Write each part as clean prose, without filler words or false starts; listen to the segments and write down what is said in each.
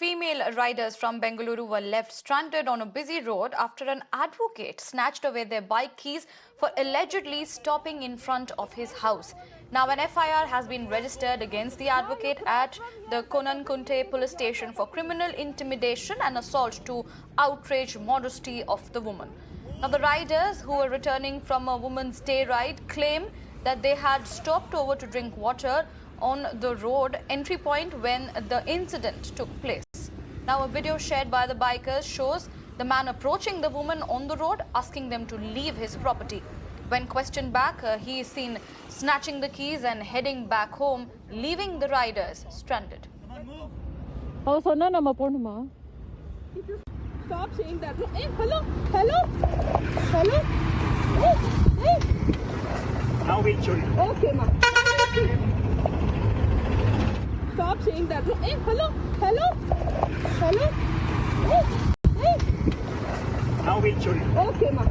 female riders from Bengaluru were left stranded on a busy road after an advocate snatched away their bike keys for allegedly stopping in front of his house. Now, an FIR has been registered against the advocate at the Konanakunte Police Station for criminal intimidation and assault to outrage modesty of the woman. Now, the riders who were returning from a Women's Day ride claim that they had stopped over to drink water on the road entry point when the incident took place. Now, a video shared by the bikers shows the man approaching the woman on the road, asking them to leave his property. When questioned back, he is seen snatching the keys and heading back home, leaving the riders stranded. Oh, so no, no, if you stop saying that. Hey, hello. Hey. Now we'll show you. Okay, ma. Stop saying that. Hey, hello. Hey. Now we'll show you. Okay, ma.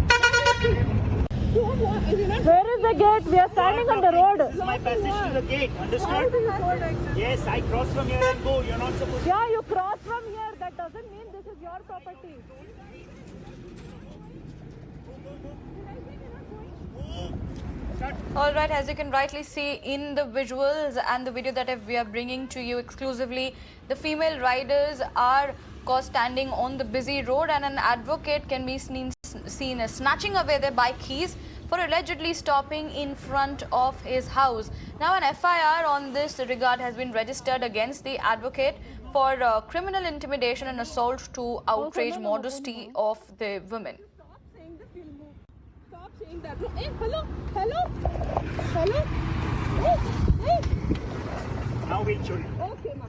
Where is the gate? We are standing on the road. This is my passage to the gate. Understood? Yes, I cross from here and go. You're not supposed to. Yeah, you cross from here. That doesn't mean this is your property. All right, as you can rightly see in the visuals and the video that we are bringing to you exclusively, the female riders are caught standing on the busy road, and an advocate can be seen as snatching away their bike keys for allegedly stopping in front of his house. Now, an FIR on this regard has been registered against the advocate for criminal intimidation and assault to outrage modesty of the women. Stop saying that. Hey, hello. Hey. Now we'll show you. Okay, ma.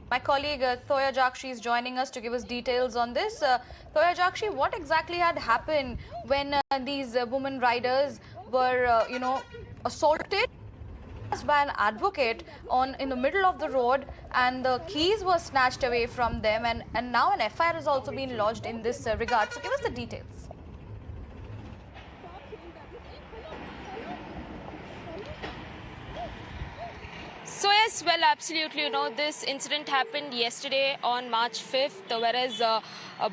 My colleague Thoya Jakshi is joining us to give us details on this. Thoya Jakshi, what exactly had happened when these women riders were, assaulted by an advocate in the middle of the road, and the keys were snatched away from them, and now an FIR has also been lodged in this regard. So give us the details. So yes, well, absolutely, this incident happened yesterday on March 5th, whereas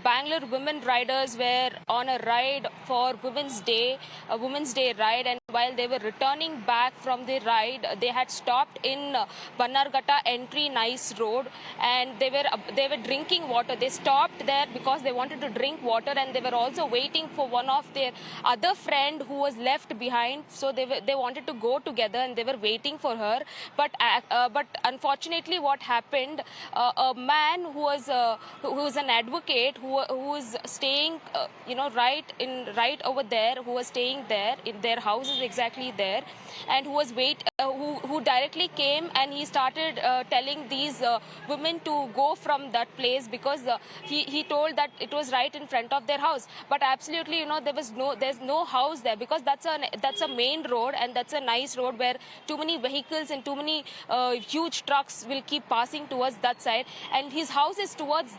Bangalore women riders were on a ride for Women's Day, a Women's Day ride, and while they were returning back from the ride, they had stopped in Banarghatta Entry Nice Road, and they were drinking water. They stopped there because they wanted to drink water, and they were also waiting for one of their other friend who was left behind. So they wanted to go together, and they were waiting for her, but unfortunately, what happened? A man who was an advocate who was staying, right over there, who was staying there in their house is exactly there, and who directly came, and he started telling these women to go from that place because he told that it was right in front of their house. But absolutely, there's no house there because that's a main road, and that's a nice road where too many vehicles and too many huge trucks will keep passing towards that side, and his house is towards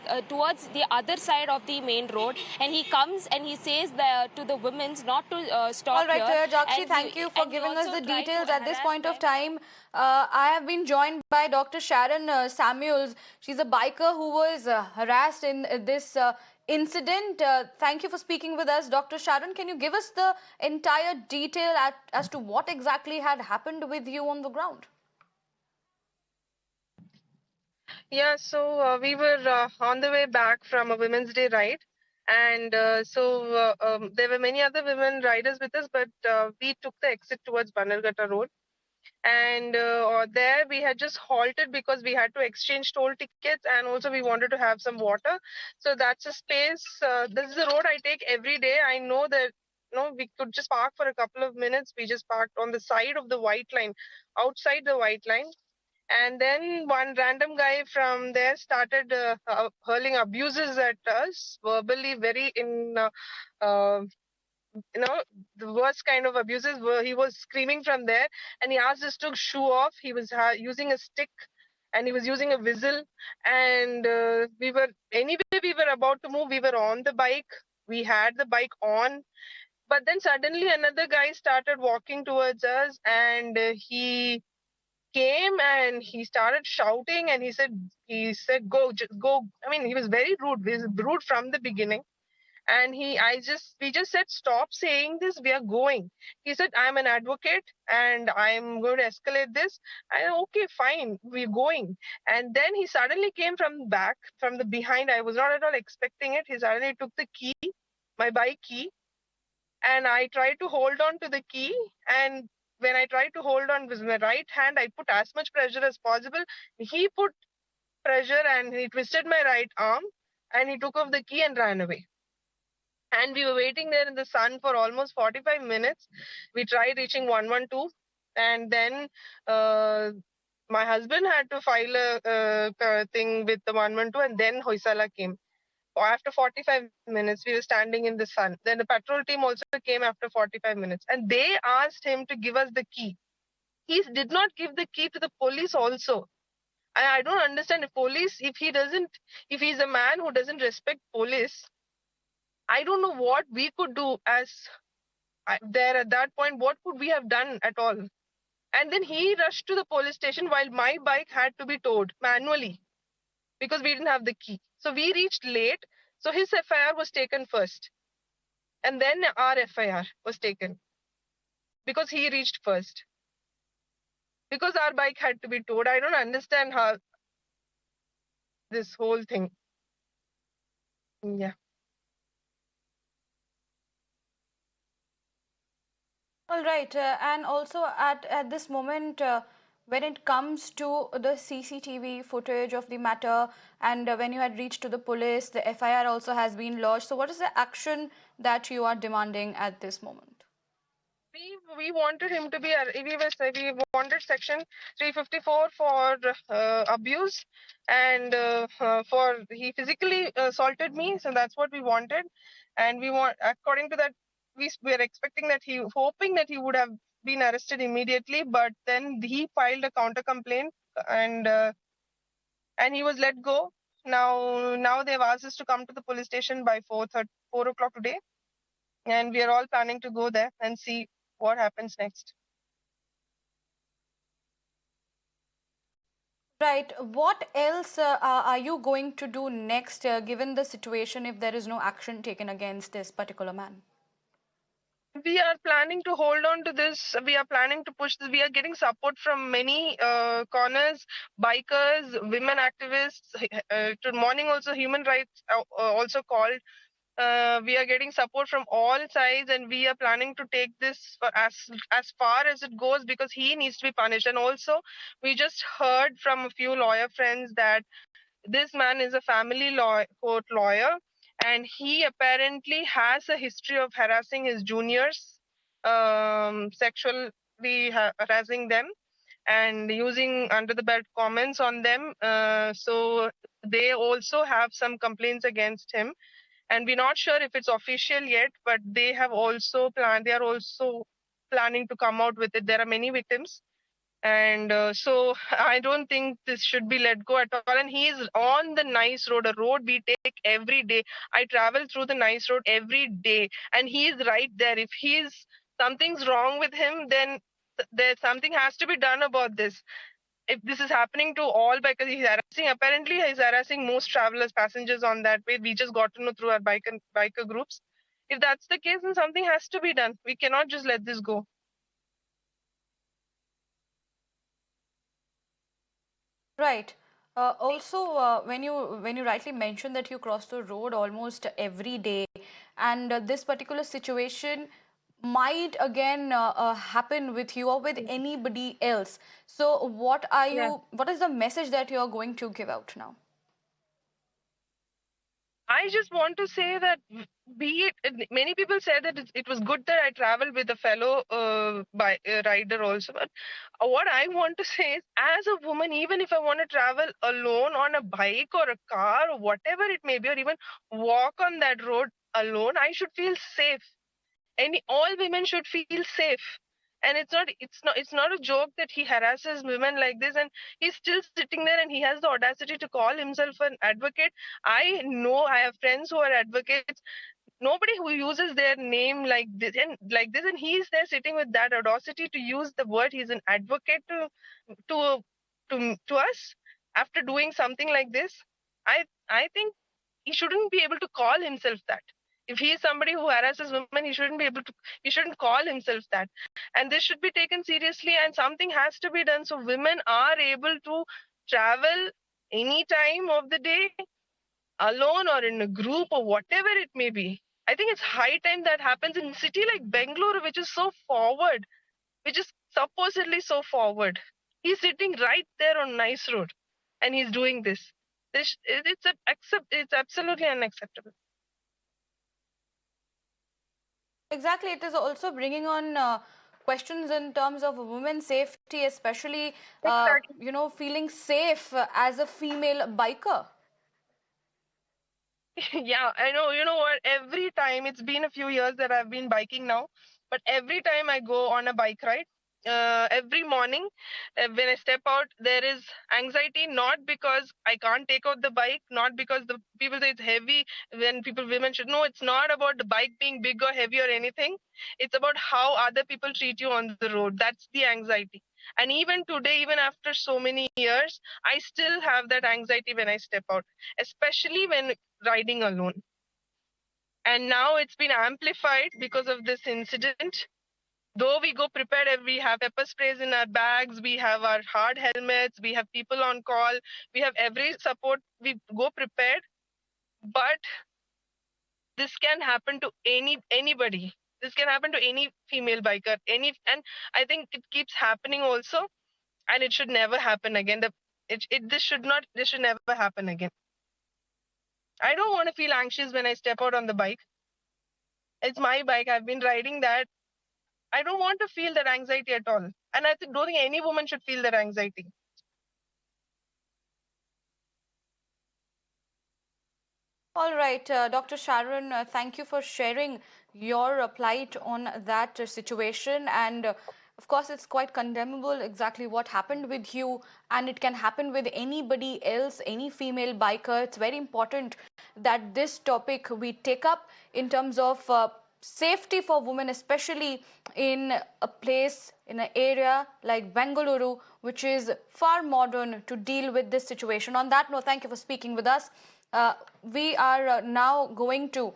the other side of the main road, and he comes and he says to the women not to stop. All right, here. Jakshi, thank you for giving us the details at this point of time. I have been joined by Dr. Sharon Samuels. She's a biker who was harassed in this incident. Thank you for speaking with us. Dr. Sharon, can you give us the entire detail as to what exactly had happened with you on the ground? Yeah, so we were on the way back from a Women's Day ride, and there were many other women riders with us, but we took the exit towards Banarghatta Road. And there we had just halted because we had to exchange toll tickets, and also we wanted to have some water. So that's a space. This is the road I take every day. I know that we could just park for a couple of minutes. We just parked on the side of the white line, outside the white line. And then one random guy from there started hurling abuses at us, verbally, very the worst kind of abuses. He was screaming from there, and he asked us to shoe off. He was using a stick, and he was using a whistle. And we were about to move. We were on the bike. We had the bike on. But then suddenly another guy started walking towards us, and he came and he started shouting, and he said go, just go. I mean, he was very rude. He was rude from the beginning. And we just said, stop saying this, we are going. He said, I'm an advocate and I'm going to escalate this. I said, okay, fine, we're going. And then he suddenly came from back, from the behind. I was not at all expecting it. He suddenly took the key, my bike key, and I tried to hold on to the key. And when I tried to hold on with my right hand, I put as much pressure as possible. He put pressure and he twisted my right arm, and he took off the key and ran away. And we were waiting there in the sun for almost 45 minutes. We tried reaching 112, and then my husband had to file a thing with the 112, and then Hoysala came. After 45 minutes, we were standing in the sun. Then the patrol team also came after 45 minutes, and they asked him to give us the key. He did not give the key to the police also. I don't understand. If he's a man who doesn't respect police, I don't know what we could do as there at that point. What could we have done at all? And then he rushed to the police station while my bike had to be towed manually because we didn't have the key. So we reached late. So his FIR was taken first. And then our FIR was taken because he reached first. Because our bike had to be towed. I don't understand how this whole thing. Yeah. All right, and also at this moment, when it comes to the CCTV footage of the matter, and when you had reached to the police, the FIR also has been lodged. So, what is the action that you are demanding at this moment? We wanted him to be we wanted section 354 for abuse, and for he physically assaulted me, so that's what we wanted. And we want, according to that, we are expecting that hoping that he would have been arrested immediately, but then he filed a counter complaint, and he was let go. Now they've asked us to come to the police station by 4 o'clock today, and we are all planning to go there and see what happens next. Right. What else are you going to do next, given the situation, if there is no action taken against this particular man? We are planning to hold on to this. We are planning to push this. We are getting support from many corners, bikers, women activists. Morning also, human rights also called. We are getting support from all sides, and we are planning to take this for as far as it goes, because he needs to be punished. And also, we just heard from a few lawyer friends that this man is a family court lawyer, and he apparently has a history of harassing his juniors, sexually harassing them and using under the belt comments on them. So they also have some complaints against him, and we're not sure if it's official yet, but they are also planning to come out with it. There are many victims, and so I don't think this should be let go at all. And he is on the nice road, a road we take every day. I travel through the nice road every day, and he is right there. If something's wrong with him, then there's something has to be done about this. If this is happening to all bikers, apparently he's harassing most travelers, passengers on that way. We just got to know through our biker groups. If that's the case, then something has to be done. We cannot just let this go. Right. Also, when you rightly mentioned that you cross the road almost every day, and this particular situation might again happen with you or with anybody else. So, Yeah. what is the message that you are going to give out now? I just want to say that many people say that it was good that I traveled with a fellow rider also. But what I want to say is, as a woman, even if I want to travel alone on a bike or a car or whatever it may be, or even walk on that road alone, I should feel safe. All women should feel safe. And it's not a joke that he harasses women like this, and he's still sitting there, and he has the audacity to call himself an advocate. I know I have friends who are advocates. Nobody who uses their name like this, and he is there sitting with that audacity to use the word. He's an advocate to to us after doing something like this. I think he shouldn't be able to call himself that. If he is somebody who harasses women, he shouldn't be able to. He shouldn't call himself that. And this should be taken seriously. And something has to be done so women are able to travel any time of the day, alone or in a group or whatever it may be. I think it's high time that happens in a city like Bengaluru, which is so forward, which is supposedly so forward. He's sitting right there on Nice Road, and he's doing this. It's absolutely unacceptable. Exactly, it is also bringing on questions in terms of women's safety, especially, Exactly. feeling safe as a female biker. Yeah, I know. You know what? Every time, it's been a few years that I've been biking now, but every time I go on a bike ride, every morning when I step out, there is anxiety, not because I can't take out the bike, not because the people say it's heavy when women should. No, it's not about the bike being big or heavy or anything. It's about how other people treat you on the road. That's the anxiety. And even today, even after so many years, I still have that anxiety when I step out, especially when riding alone. And now it's been amplified because of this incident. Though we go prepared, we have pepper sprays in our bags, we have our hard helmets, we have people on call, we have every support, we go prepared. But this can happen to anybody. This can happen to any female biker, and I think it keeps happening also, and it should never happen again. This should never happen again. I don't want to feel anxious when I step out on the bike. It's my bike. I've been riding that. I don't want to feel that anxiety at all. And don't think any woman should feel that anxiety. All right, Dr. Sharon, thank you for sharing your plight on that situation. And of course, it's quite condemnable exactly what happened with you, and it can happen with anybody else, any female biker. It's very important that this topic we take up in terms of safety for women, especially in a place, in an area like Bengaluru, which is far modern to deal with this situation. On that note, thank you for speaking with us. We are now going to